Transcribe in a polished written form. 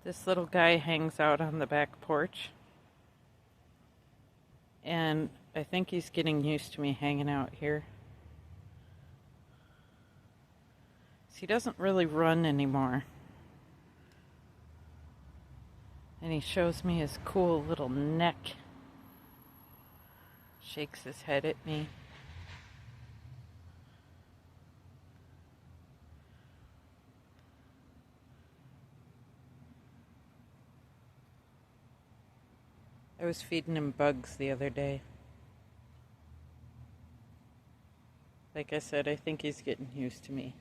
This little guy hangs out on the back porch, and I think he's getting used to me hanging out here. He doesn't really run anymore. And he shows me his cool little neck. Shakes his head at me. I was feeding him bugs the other day. Like I said, I think he's getting used to me.